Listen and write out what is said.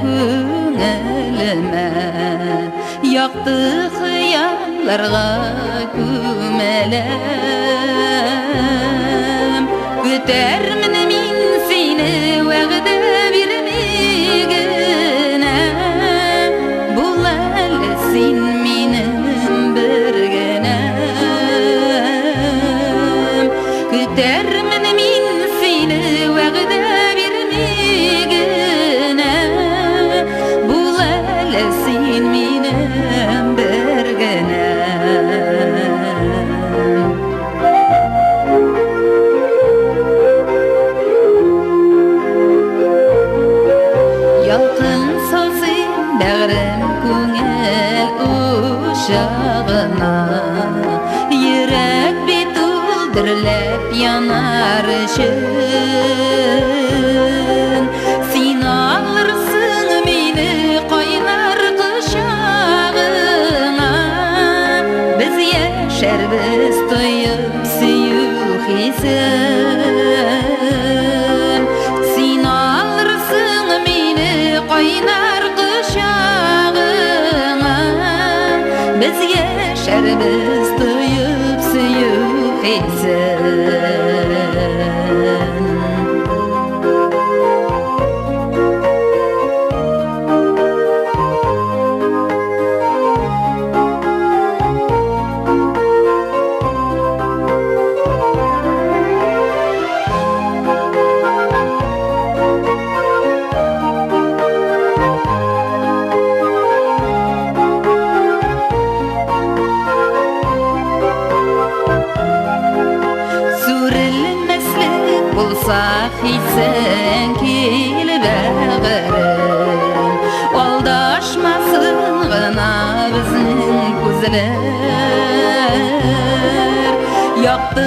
көңіліме, яқты қияларға көмелем. Көтермін мен сені уәғді бермегіне, бұл әлі сен менің біргенем. Көтермін мен сені уәғді бермегіне, бұл әлі сен менің біргенем. Ялқын солсын бәғірім көңіл ұшағына, ерек бет ұлдырләп янар үшін. Сен алырсың мені қойнар құшағыңа, біз яшәрбіз тойып сүйу хисін. Сен алырсың мені қойнар құшағыңа, біз яшәрбіз тойып сүйу хисін. Болса хисен келі бәғірім, алдашмасын ғына біздің көзілер. Яқты